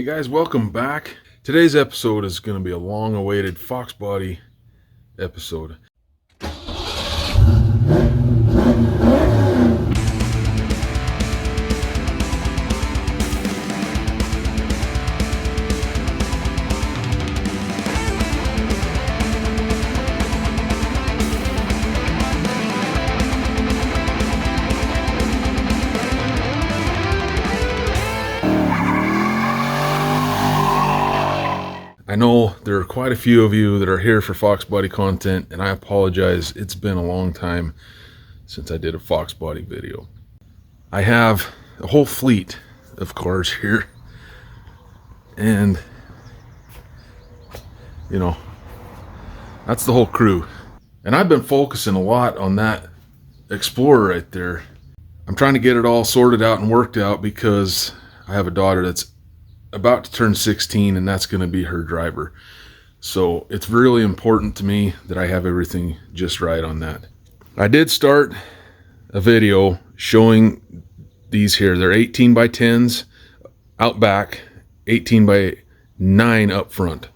guys, welcome back. Today's episode is going to be a long-awaited Fox body episode. I know there are quite a few of you that are here for Fox body content, and I apologize. It's been a long time since I did a Fox body video. I have a whole fleet of cars here, and you know, that's the whole crew. And I've been focusing a lot on that Explorer right there. I'm trying to get it all sorted out and worked out because I have a daughter that's about to turn 16, and that's going to be her driver. So it's really important to me that I have everything just right on that. I did start a video showing these here. They're 18 by 10s out back, 18 by 9 up front.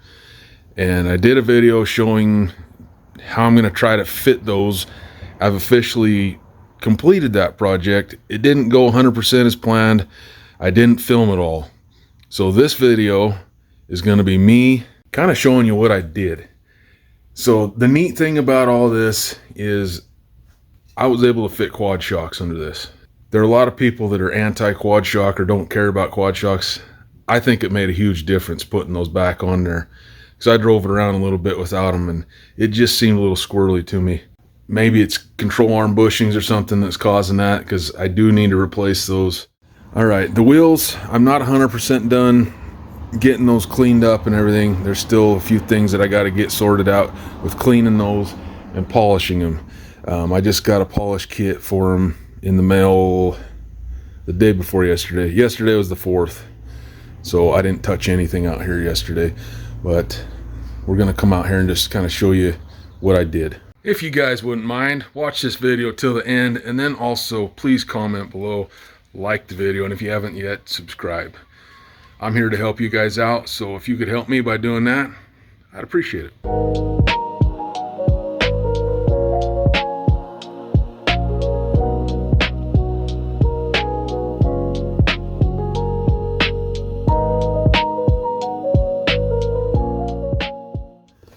And I did a video showing how I'm going to try to fit those. I've officially completed that project. It didn't go 100% as planned. I didn't film it all. So this video is going to be me kind of showing you what I did. So the neat thing about all this is I was able to fit quad shocks under this. There are a lot of people that are anti-quad shock or don't care about quad shocks. I think it made a huge difference putting those back on there, because I drove it around a little bit without them and it just seemed a little squirrely to me. Maybe it's control arm bushings or something that's causing that, because I do need to replace those. All right, the wheels, I'm not 100% done getting those cleaned up and everything. There's still a few things that I got to get sorted out with cleaning those and polishing them. I just got a polish kit for them in the mail the day before yesterday. Yesterday was the 4th, so I didn't touch anything out here yesterday. But we're going to come out here and just kind of show you what I did. If you guys wouldn't mind, watch this video till the end, and then also please comment below, like the video, and if you haven't yet, subscribe. I'm here to help you guys out, so if you could help me by doing that, I'd appreciate it.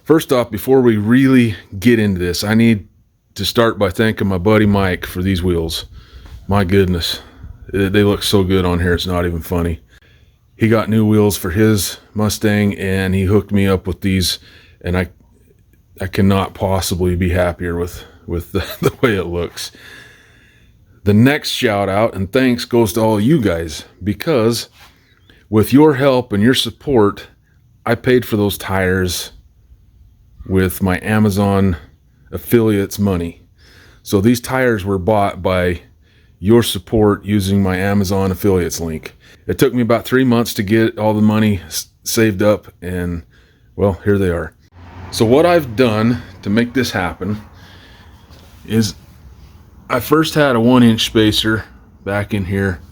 First off, before we really get into this, I need to start by thanking my buddy Mike for these wheels. My goodness, they look so good on here, it's not even funny. He got new wheels for his Mustang and he hooked me up with these, and I cannot possibly be happier with the way it looks. The next shout out and thanks goes to all you guys, because with your help and your support, I paid for those tires with my Amazon affiliates money. So these tires were bought by your support using my Amazon affiliates link. It took me about 3 months to get all the money saved up, and well, here they are. So what I've done to make this happen is I first had a 1-inch spacer back in here.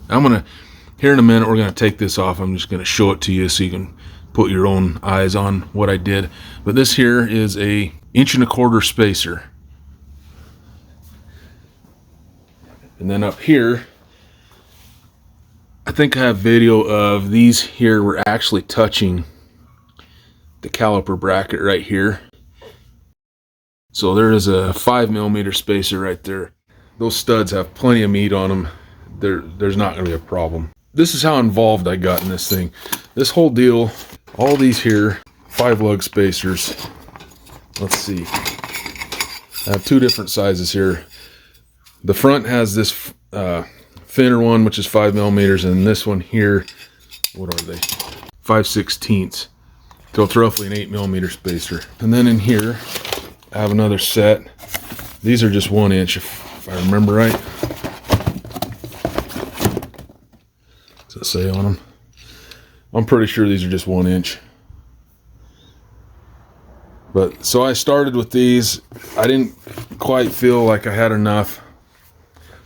Here in a minute, we're gonna take this off. I'm just gonna show it to you so you can put your own eyes on what I did. But this here is a 1.25 inch spacer. And then up here, I think I have video of these here were actually touching the caliper bracket right here. So there is a 5mm spacer right there. Those studs have plenty of meat on them. There's not going to be a problem. This is how involved I got in this thing. This whole deal, all these here, 5-lug spacers. Let's see. I have 2 different sizes here. The front has this thinner one, which is 5mm, and this one here, what are they? 5/16. So it's roughly an 8mm spacer. And then in here, I have another set. These are just 1 inch, if I remember right. Does it say on them? I'm pretty sure these are just 1 inch. But so I started with these. I didn't quite feel like I had enough,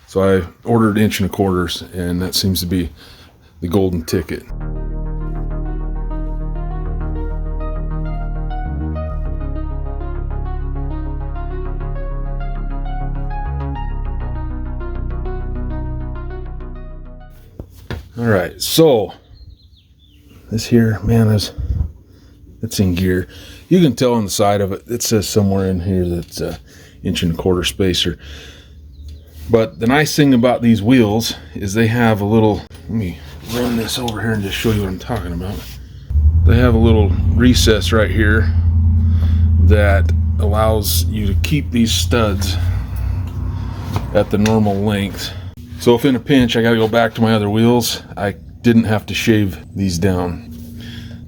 so I ordered 1.25 inches, and that seems to be the golden ticket. so this here, man, it's in gear. You can tell on the side of it, it says somewhere in here that's a 1.25" spacer. But the nice thing about these wheels is they have a little, let me run this over here and just show you what I'm talking about. They have a little recess right here that allows you to keep these studs at the normal length. So if in a pinch I got to go back to my other wheels, I didn't have to shave these down.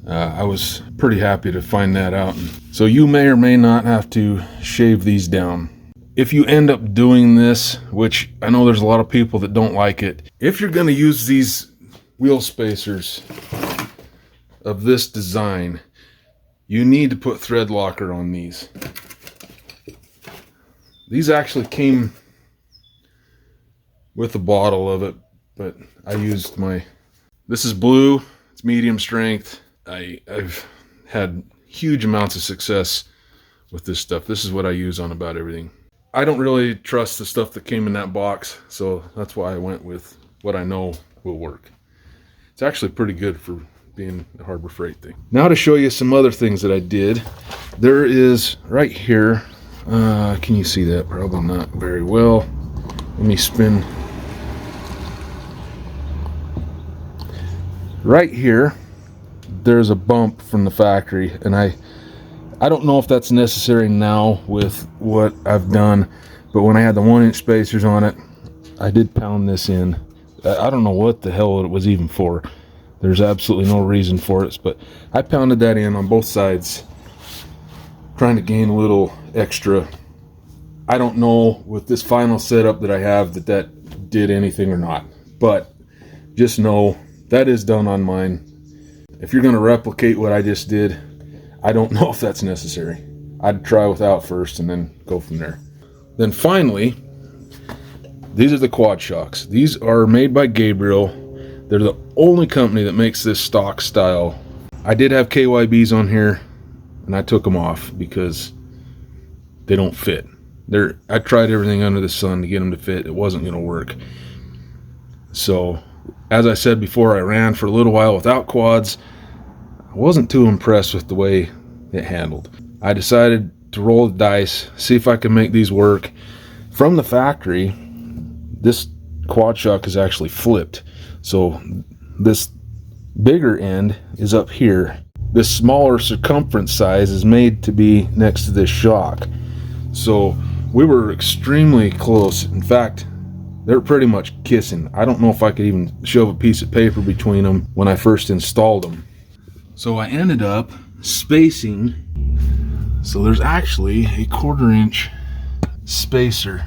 I was pretty happy to find that out. So you may or may not have to shave these down. If you end up doing this, which I know there's a lot of people that don't like it, if you're going to use these wheel spacers of this design, you need to put thread locker on these. These actually came with a bottle of it, but I used this is blue, it's medium strength. I've had huge amounts of success with this stuff. This is what I use on about everything. I don't really trust the stuff that came in that box, so that's why I went with what I know will work. It's actually pretty good for being a Harbor Freight thing. Now to show you some other things that I did. There is right here, can you see that? Probably not very well. Let me spin. Right here, there's a bump from the factory, and I don't know if that's necessary now with what I've done, but when I had the 1-inch spacers on it, I did pound this in. I don't know what the hell it was even for. There's absolutely no reason for it, but I pounded that in on both sides, trying to gain a little extra. I don't know with this final setup that I have that did anything or not, but just know that is done on mine. If you're going to replicate what I just did, I don't know if that's necessary. I'd try without first and then go from there. Then finally, these are the quad shocks. These are made by Gabriel. They're the only company that makes this stock style. I did have KYBs on here, and I took them off because they don't fit. I tried everything under the sun to get them to fit. It wasn't going to work. So, as I said before, I ran for a little while without quads. I wasn't too impressed with the way it handled. I decided to roll the dice, see if I can make these work. From the factory, this quad shock is actually flipped. So this bigger end is up here. This smaller circumference size is made to be next to this shock. So we were extremely close. In fact, they're pretty much kissing. I don't know if I could even shove a piece of paper between them when I first installed them. So I ended up spacing. So there's actually a 1/4" spacer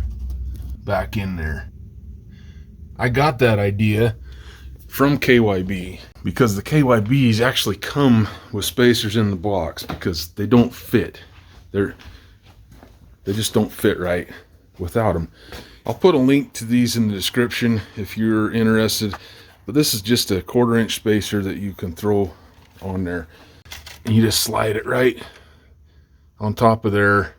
back in there. I got that idea from KYB because the KYBs actually come with spacers in the box because they don't fit. They just don't fit right without them. I'll put a link to these in the description if you're interested, but this is just a 1/4" spacer that you can throw on there, and you just slide it right on top of there,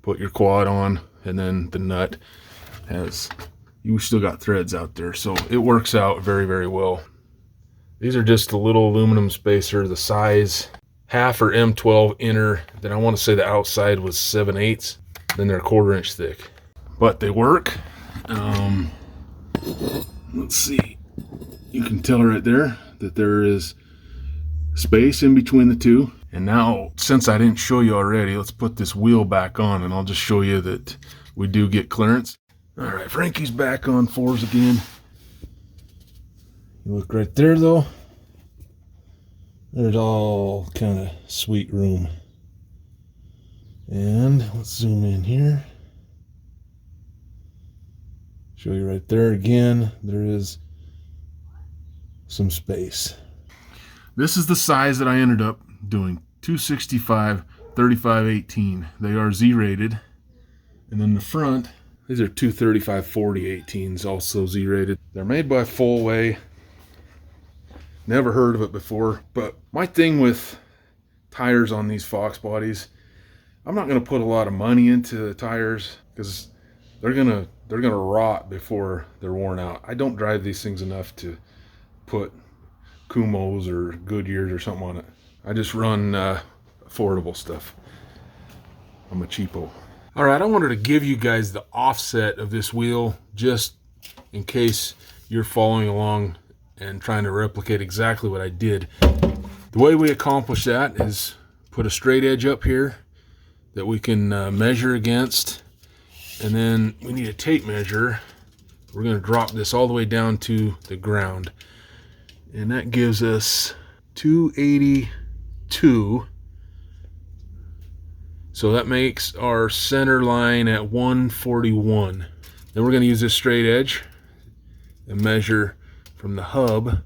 put your quad on, and then the nut has, you still got threads out there, so it works out very, very well. These are just a little aluminum spacer, the size half or M12 inner, then I want to say the outside was 7/8, then they're 1/4" thick. But they work. Let's see. You can tell right there that there is space in between the two. And now, since I didn't show you already, let's put this wheel back on and I'll just show you that we do get clearance. All right, Frankie's back on 4s again. You look right there though. There's all kind of sweet room. And let's zoom in here. Show you right there again, there is some space. This is the size that I ended up doing, 265, 35/18. They are Z-rated. And then the front, these are 235, 40/18s, also Z-rated. They're made by Fullway. Never heard of it before, but my thing with tires on these Fox bodies, I'm not gonna put a lot of money into the tires because they're gonna rot before they're worn out. I don't drive these things enough to put Kumos or Goodyears or something on it. I just run affordable stuff. I'm a cheapo. All right, I wanted to give you guys the offset of this wheel just in case you're following along and trying to replicate exactly what I did. The way we accomplish that is put a straight edge up here that we can measure against, and then we need a tape measure. We're going to drop this all the way down to the ground, and that gives us 282. So that makes our center line at 141. Then we're going to use this straight edge and measure from the hub.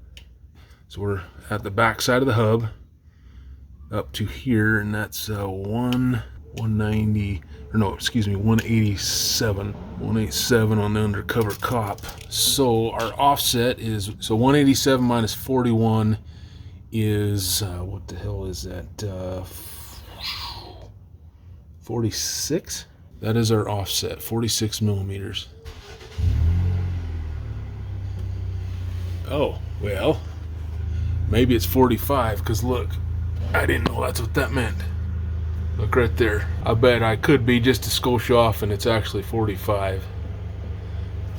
So we're at the back side of the hub up to here, and that's 190, or no, excuse me, 187. 187 on the undercover cop. So our offset is, so 187 minus 41 is, what the hell is that? 46? That is our offset, 46 millimeters. Oh, well, maybe it's 45, because look, I didn't know that's what that meant. Look right there. I bet I could be just a skosh off and it's actually 45.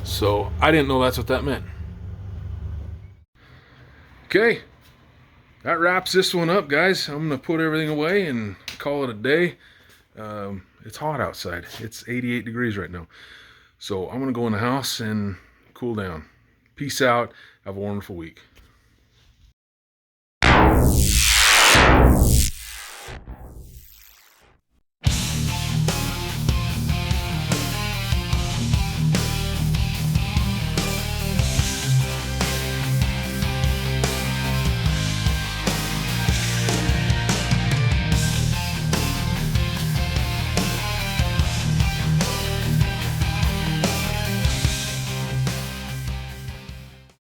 So I didn't know that's what that meant. Okay, that wraps this one up, guys. I'm gonna put everything away and call it a day. It's hot outside. It's 88 degrees right now. So I'm gonna go in the house and cool down. Peace out. Have a wonderful week.